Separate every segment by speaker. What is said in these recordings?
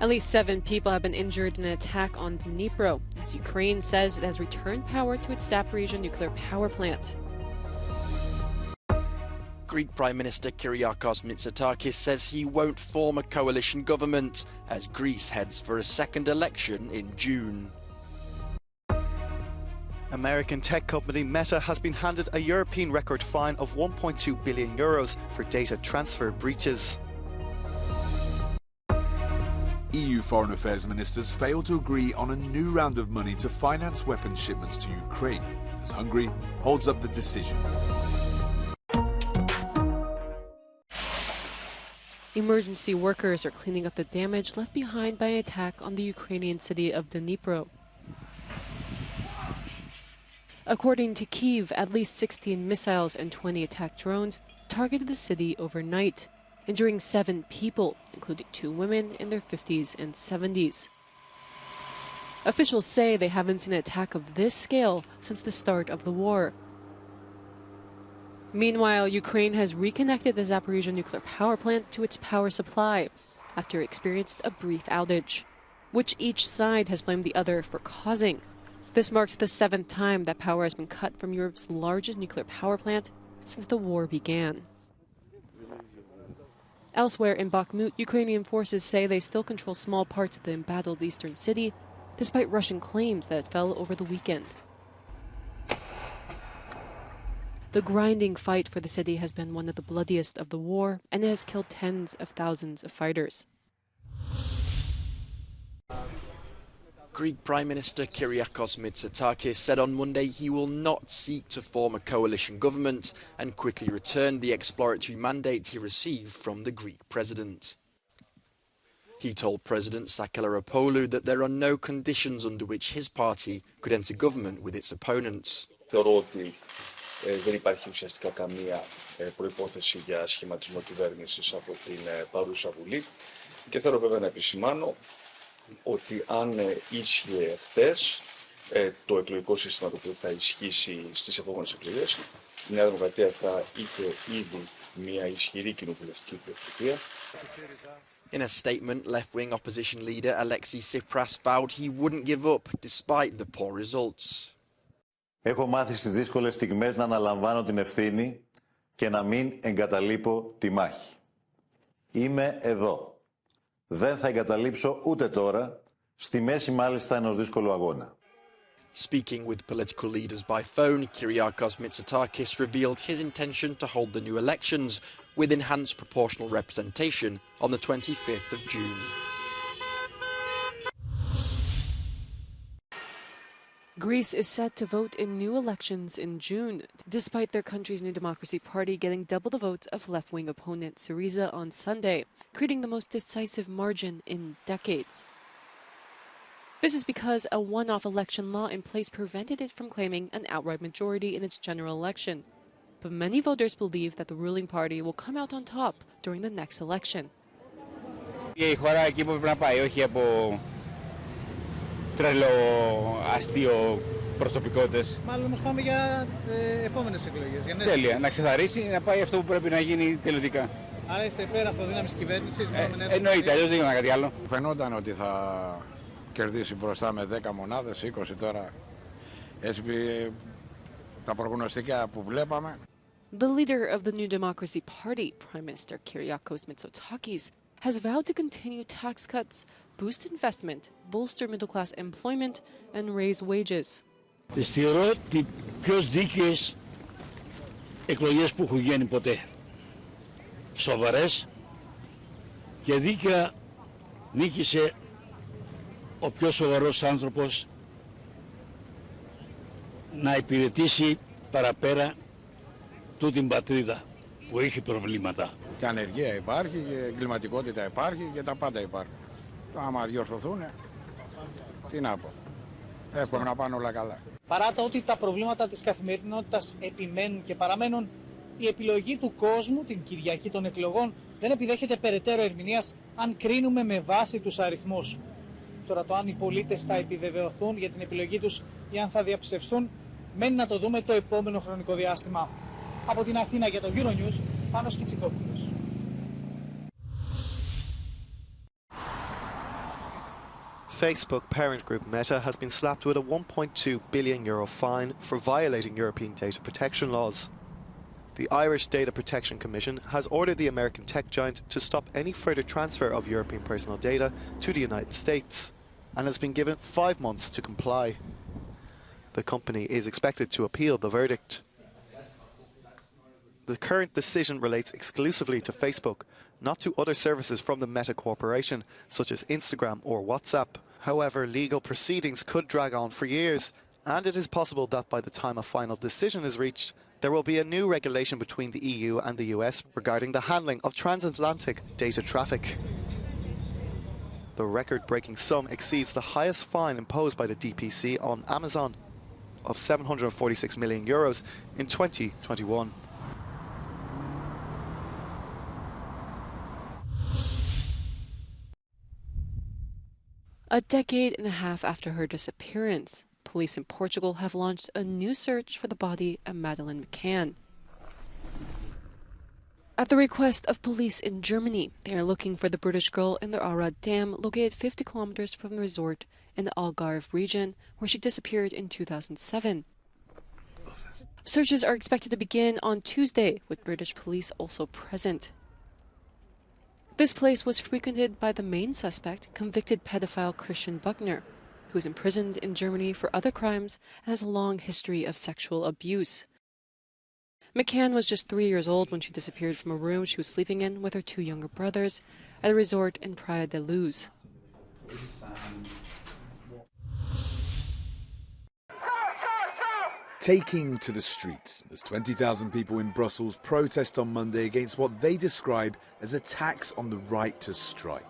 Speaker 1: At least 7 people have been injured in an attack on Dnipro, as Ukraine says it has returned power to its Zaporizhzhia nuclear power plant.
Speaker 2: Greek Prime Minister Kyriakos Mitsotakis says he won't form a coalition government as Greece heads for a second election in June.
Speaker 3: American tech company Meta has been handed a European record fine of €1.2 billion for data transfer breaches.
Speaker 4: EU foreign affairs ministers failed to agree on a new round of money to finance weapons shipments to Ukraine, as Hungary holds up the decision.
Speaker 1: Emergency workers are cleaning up the damage left behind by an attack on the Ukrainian city of Dnipro. According to Kyiv, at least 16 missiles and 20 attack drones targeted the city overnight, injuring 7 people, including 2 women in their 50s and 70s. Officials say they haven't seen an attack of this scale since the start of the war. Meanwhile, Ukraine has reconnected the Zaporizhzhia nuclear power plant to its power supply after it experienced a brief outage, which each side has blamed the other for causing. This marks the 7th time that power has been cut from Europe's largest nuclear power plant since the war began. Elsewhere in Bakhmut, Ukrainian forces say they still control small parts of the embattled eastern city, despite Russian claims that it fell over the weekend. The grinding fight for the city has been one of the bloodiest of the war, and it has killed tens of thousands of fighters.
Speaker 2: Greek Prime Minister Kyriakos Mitsotakis said on Monday he will not seek to form a coalition government and quickly returned the exploratory mandate he received from the Greek president. He told President Sakellarapoulou that there are no conditions under which his party could enter government with its opponents.
Speaker 5: Δεν υπάρχει ουσιαστικά καμία προϋπόθεση για σχηματισμό κυβέρνησης από την παρούσα Βουλή και θέλω βέβαια να επισημάνω ότι αν ίσχυε χθες το εκλογικό σύστημα το οποίο θα ισχύσει στις επόμενες εκλογές, η Νέα Δημοκρατία θα είχε ήδη μια ισχυρή κοινοβουλευτική πλειοψηφία.
Speaker 2: In a statement, left-wing opposition leader Alexis Tsipras vowed he wouldn't give up despite the poor results.
Speaker 6: Έχω μάθει στις δύσκολες στιγμές να αναλαμβάνω την ευθύνη και να μην εγκαταλείπω τη μάχη. Είμαι εδώ. Δεν θα εγκαταλείψω ούτε τώρα, στη μέση μάλιστα ενός δύσκολου αγώνα.
Speaker 2: Speaking with political leaders by phone, Kyriakos Mitsotakis revealed his intention to hold the new elections with enhanced proportional representation on the 25th of June.
Speaker 1: Greece is set to vote in new elections in June, despite their country's New Democracy Party getting double the votes of left-wing opponent Syriza on Sunday, creating the most decisive margin in decades. This is because a one-off election law in place prevented it from claiming an outright majority in its general election. But many voters believe that the ruling party will come out on top during the next election.
Speaker 7: Τρελό, αστείο προσωπικότητες.
Speaker 8: Μάλλον όμως πάμε για επόμενες εκλογές. Για
Speaker 7: τέλεια, να ξεθαρίσει, να πάει αυτό που πρέπει να γίνει τελειωτικά.
Speaker 8: Άρα είστε υπέρ αυτοδύναμης κυβέρνησης.
Speaker 7: Εννοείται, αλλιώς δεν γίνεται κάτι άλλο.
Speaker 9: Φαινόταν ότι θα κερδίσει μπροστά με 10 μονάδες, 20 τώρα. Έτσι τα προγνωστικά που βλέπαμε.
Speaker 1: The leader of the New Democracy Party, Prime Minister Kyriakos Mitsotakis, has vowed to continue tax cuts, boost investment, bolster middle-class employment, and raise wages.
Speaker 10: Θεωρώ τις πιο δίκαιες εκλογές που έχουν γίνει ποτέ. Σοβαρές και δίκαια νίκησε ο πιο σοβαρός άνθρωπος να υπηρετήσει παραπέρα την πατρίδα που έχει προβλήματα.
Speaker 9: Και ανεργία υπάρχει, και εγκληματικότητα υπάρχει και τα πάντα υπάρχουν. Άμα διορθωθούν, τι να πω. Εύχομαι να πάνε όλα καλά.
Speaker 8: Παρά το ότι τα προβλήματα της καθημερινότητας επιμένουν και παραμένουν, η επιλογή του κόσμου την Κυριακή των εκλογών δεν επιδέχεται περαιτέρω ερμηνείας αν κρίνουμε με βάση τους αριθμούς. Τώρα το αν οι πολίτες θα επιβεβαιωθούν για την επιλογή τους ή αν θα διαψευστούν, μένει να το δούμε το επόμενο χρονικό διάστημα. Από την Αθήνα για το Euronews, Πάνος Κιτσικόπουλος.
Speaker 3: Facebook parent group Meta has been slapped with a €1.2 billion fine for violating European data protection laws. The Irish Data Protection Commission has ordered the American tech giant to stop any further transfer of European personal data to the United States and has been given 5 months to comply. The company is expected to appeal the verdict. The current decision relates exclusively to Facebook, not to other services from the Meta Corporation, such as Instagram or WhatsApp. However, legal proceedings could drag on for years, and it is possible that by the time a final decision is reached, there will be a new regulation between the EU and the US regarding the handling of transatlantic data traffic. The record-breaking sum exceeds the highest fine imposed by the DPC on Amazon of €746 million in 2021.
Speaker 1: A decade and a half after her disappearance, police in Portugal have launched a new search for the body of Madeleine McCann. At the request of police in Germany, they are looking for the British girl in the Arad Dam, located 50 kilometers from the resort in the Algarve region, where she disappeared in 2007. Searches are expected to begin on Tuesday, with British police also present. This place was frequented by the main suspect, convicted pedophile Christian Buckner, who is imprisoned in Germany for other crimes and has a long history of sexual abuse. McCann was just 3 years old when she disappeared from a room she was sleeping in with her 2 younger brothers at a resort in Praia da Luz.
Speaker 4: Taking to the streets as 20,000 people in Brussels protest on Monday against what they describe as attacks on the right to strike.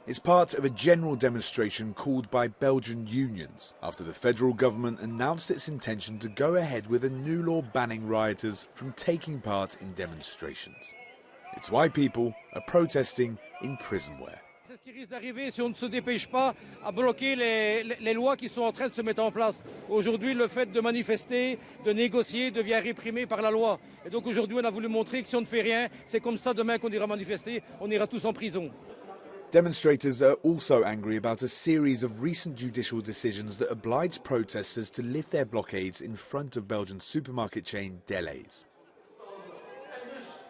Speaker 4: It's part of a general demonstration called by Belgian unions after the federal government announced its intention to go ahead with a new law banning rioters from taking part in demonstrations. It's why people are protesting in prison wear.
Speaker 11: C'est ce qui risque d'arriver si on ne se dépêche pas à bloquer les lois qui sont en train de se mettre en place. Aujourd'hui, le fait de manifester, de négocier devient réprimé par la loi. Et donc aujourd'hui, on a voulu montrer que si on ne fait rien, c'est comme ça demain qu'on ira manifester, on ira tous en prison.
Speaker 4: Demonstrators are also angry about a series of recent judicial decisions that oblige protesters to lift their blockades in front of Belgian supermarket chain Delhaize.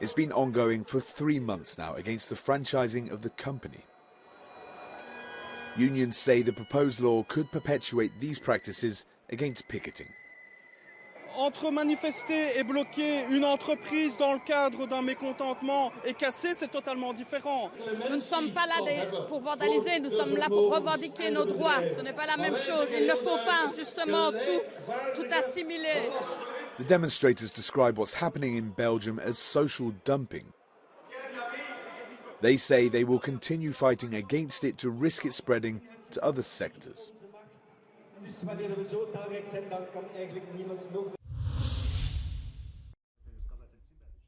Speaker 4: It's been ongoing for 3 months now against the franchising of the company. Unions say the proposed law could perpetuate these practices against picketing.
Speaker 12: Entre manifester et bloquer une entreprise dans le cadre d'un mécontentement et casser, c'est totalement différent.
Speaker 13: Nous ne sommes pas là pour vandaliser, nous sommes là pour revendiquer nos droits. Ce n'est pas la même chose. Il ne faut pas justement tout assimiler.
Speaker 4: The demonstrators describe what's happening in Belgium as social dumping. They say they will continue fighting against it to risk it spreading to other sectors.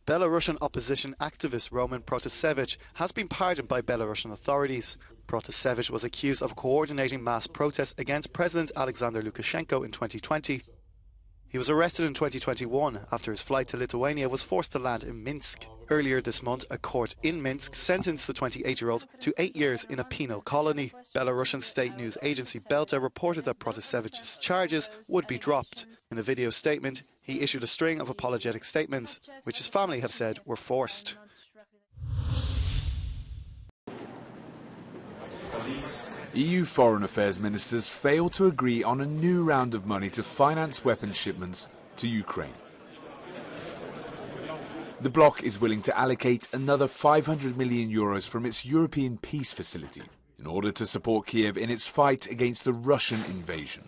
Speaker 3: Belarusian opposition activist Roman Protasevich has been pardoned by Belarusian authorities. Protasevich was accused of coordinating mass protests against President Alexander Lukashenko in 2020. He was arrested in 2021 after his flight to Lithuania was forced to land in Minsk. Earlier this month, a court in Minsk sentenced the 28-year-old to 8 years in a penal colony. Belarusian state news agency Belta reported that Protasevich's charges would be dropped. In a video statement, he issued a string of apologetic statements, which his family have said were forced.
Speaker 4: EU foreign affairs ministers failed to agree on a new round of money to finance weapons shipments to Ukraine. The bloc is willing to allocate another €500 million from its European peace facility in order to support Kiev in its fight against the Russian invasion.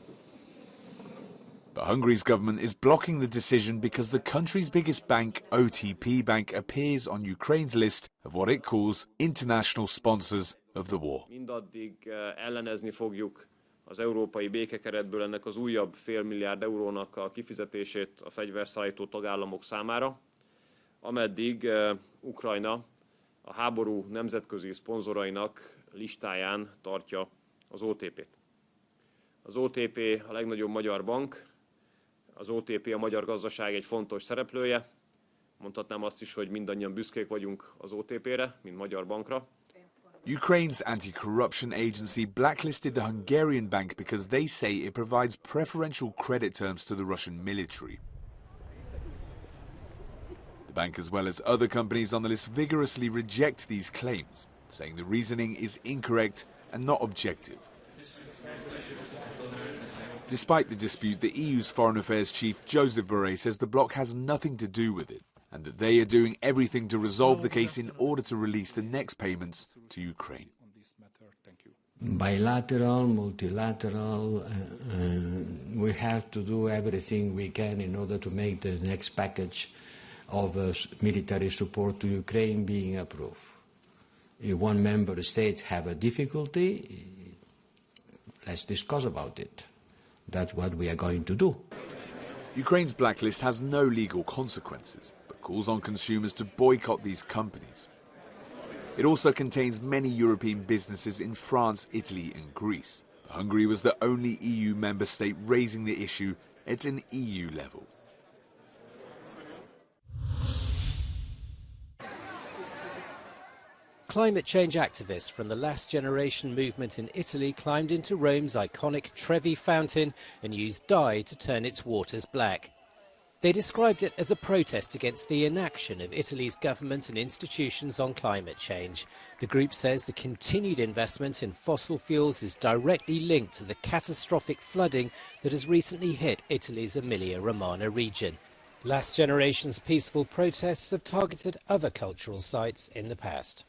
Speaker 4: But Hungary's government is blocking the decision because the country's biggest bank, OTP Bank, appears on Ukraine's list of what it calls international sponsors of the war.
Speaker 14: Mindaddig ellenezni fogjuk az európai békekeretből ennek az újabb €500 milliárd a kifizetését a fegyverszállító tagállamok számára, ameddig Ukrajna a háború nemzetközi szponzorainak listáján tartja az OTP-t. Az OTP a legnagyobb magyar bank, az OTP a magyar gazdaság egy fontos szereplője. Mondhatnám azt is, hogy mindannyian büszkék vagyunk az OTP-re, mint magyar bankra.
Speaker 4: Ukraine's anti-corruption agency blacklisted the Hungarian bank because they say it provides preferential credit terms to the Russian military. The bank, as well as other companies on the list, vigorously reject these claims, saying the reasoning is incorrect and not objective. Despite the dispute, the EU's Foreign Affairs Chief Joseph Borrell says the bloc has nothing to do with it and that they are doing everything to resolve the case in order to release the next payments to Ukraine.
Speaker 15: Bilateral, multilateral, we have to do everything we can in order to make the next package of military support to Ukraine being approved. If one member state have a difficulty, let's discuss about it. That's what we are going to do.
Speaker 4: Ukraine's blacklist has no legal consequences, but calls on consumers to boycott these companies. It also contains many European businesses in France, Italy and Greece. Hungary was the only EU member state raising the issue at an EU level.
Speaker 16: Climate change activists from the Last Generation movement in Italy climbed into Rome's iconic Trevi Fountain and used dye to turn its waters black. They described it as a protest against the inaction of Italy's government and institutions on climate change. The group says the continued investment in fossil fuels is directly linked to the catastrophic flooding that has recently hit Italy's Emilia-Romagna region. Last Generation's peaceful protests have targeted other cultural sites in the past.